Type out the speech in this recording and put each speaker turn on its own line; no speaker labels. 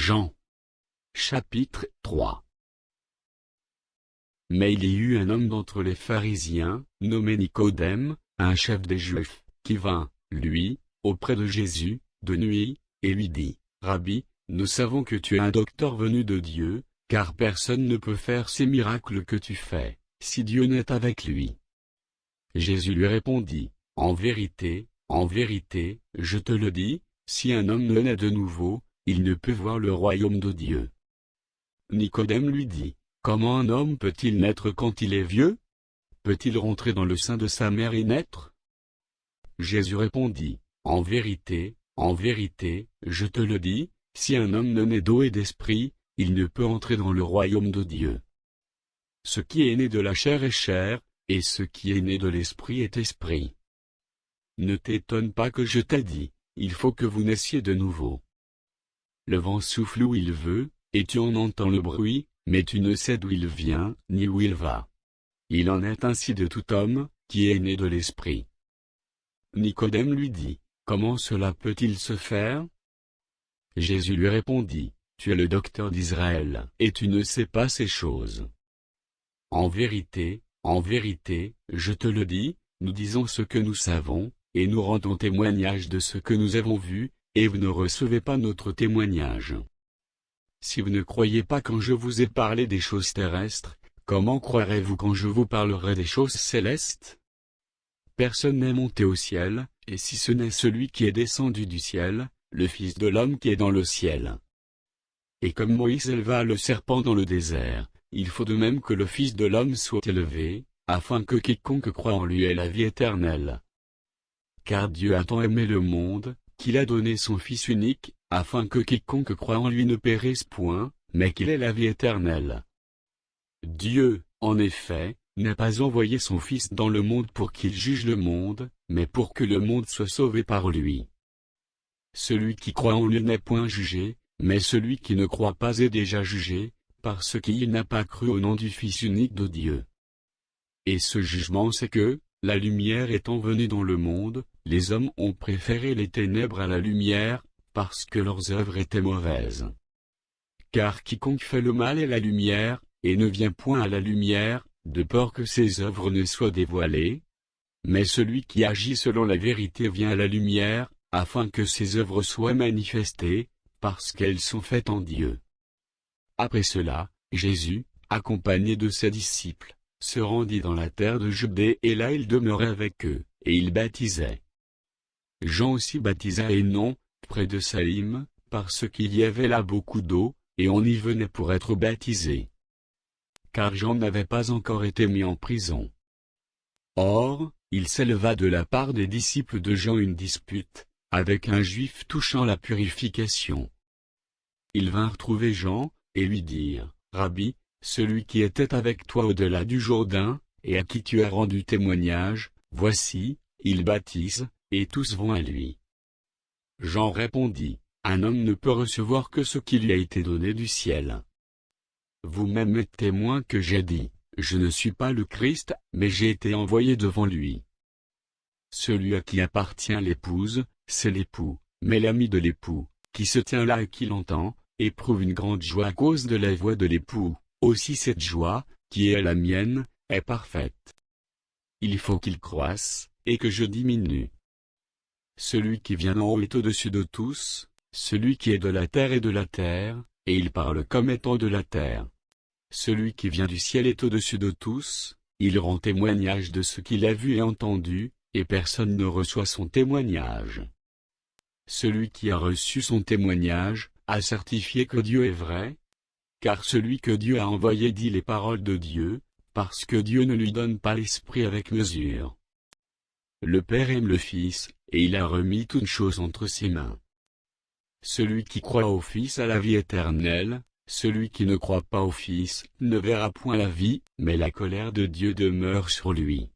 Jean. Chapitre 3. Mais il y eut un homme d'entre les pharisiens, nommé Nicodème, un chef des Juifs, qui vint, lui, auprès de Jésus, de nuit, et lui dit, Rabbi, nous savons que tu es un docteur venu de Dieu, car personne ne peut faire ces miracles que tu fais, si Dieu n'est avec lui. Jésus lui répondit, en vérité, je te le dis, si un homme ne naît de nouveau, il ne peut voir le royaume de Dieu. Nicodème lui dit, comment un homme peut-il naître quand il est vieux? Peut-il rentrer dans le sein de sa mère et naître? Jésus répondit, en vérité, je te le dis, si un homme ne naît d'eau et d'esprit, il ne peut entrer dans le royaume de Dieu. Ce qui est né de la chair est chair, et ce qui est né de l'esprit est esprit. Ne t'étonne pas que je t'ai dit, il faut que vous naissiez de nouveau. Le vent souffle où il veut, et tu en entends le bruit, mais tu ne sais d'où il vient, ni où il va. Il en est ainsi de tout homme, qui est né de l'esprit. Nicodème lui dit, comment cela peut-il se faire? Jésus lui répondit, tu es le docteur d'Israël, et tu ne sais pas ces choses. En vérité, je te le dis, nous disons ce que nous savons, et nous rendons témoignage de ce que nous avons vu, et vous ne recevez pas notre témoignage. Si vous ne croyez pas quand je vous ai parlé des choses terrestres, comment croirez-vous quand je vous parlerai des choses célestes? Personne n'est monté au ciel, et si ce n'est celui qui est descendu du ciel, le Fils de l'homme qui est dans le ciel. Et comme Moïse éleva le serpent dans le désert, il faut de même que le Fils de l'homme soit élevé, afin que quiconque croit en lui ait la vie éternelle. Car Dieu a tant aimé le monde, qu'il a donné son Fils unique, afin que quiconque croit en lui ne périsse point, mais qu'il ait la vie éternelle. Dieu, en effet, n'a pas envoyé son Fils dans le monde pour qu'il juge le monde, mais pour que le monde soit sauvé par lui. Celui qui croit en lui n'est point jugé, mais celui qui ne croit pas est déjà jugé, parce qu'il n'a pas cru au nom du Fils unique de Dieu. Et ce jugement c'est que, la lumière étant venue dans le monde, les hommes ont préféré les ténèbres à la lumière, parce que leurs œuvres étaient mauvaises. Car quiconque fait le mal est la lumière, et ne vient point à la lumière, de peur que ses œuvres ne soient dévoilées. Mais celui qui agit selon la vérité vient à la lumière, afin que ses œuvres soient manifestées, parce qu'elles sont faites en Dieu. Après cela, Jésus, accompagné de ses disciples, se rendit dans la terre de Judée et là il demeurait avec eux, et il baptisait. Jean aussi baptisa à Énon, près de Salim, parce qu'il y avait là beaucoup d'eau, et on y venait pour être baptisé. Car Jean n'avait pas encore été mis en prison. Or, il s'éleva de la part des disciples de Jean une dispute, avec un juif touchant la purification. Ils vinrent trouver Jean, et lui dirent, Rabbi, celui qui était avec toi au-delà du Jourdain, et à qui tu as rendu témoignage, voici, il baptise, et tous vont à lui. Jean répondit, un homme ne peut recevoir que ce qui lui a été donné du ciel. Vous-même êtes témoin que j'ai dit, je ne suis pas le Christ, mais j'ai été envoyé devant lui. Celui à qui appartient l'épouse, c'est l'époux, mais l'ami de l'époux, qui se tient là et qui l'entend, éprouve une grande joie à cause de la voix de l'époux, aussi cette joie, qui est la mienne, est parfaite. Il faut qu'il croisse, et que je diminue. Celui qui vient d'en haut est au-dessus de tous, celui qui est de la terre est de la terre, et il parle comme étant de la terre. Celui qui vient du ciel est au-dessus de tous, il rend témoignage de ce qu'il a vu et entendu, et personne ne reçoit son témoignage. Celui qui a reçu son témoignage, a certifié que Dieu est vrai, car celui que Dieu a envoyé dit les paroles de Dieu, parce que Dieu ne lui donne pas l'esprit avec mesure. Le Père aime le Fils, et il a remis toutes choses entre ses mains. Celui qui croit au Fils a la vie éternelle, celui qui ne croit pas au Fils ne verra point la vie, mais la colère de Dieu demeure sur lui.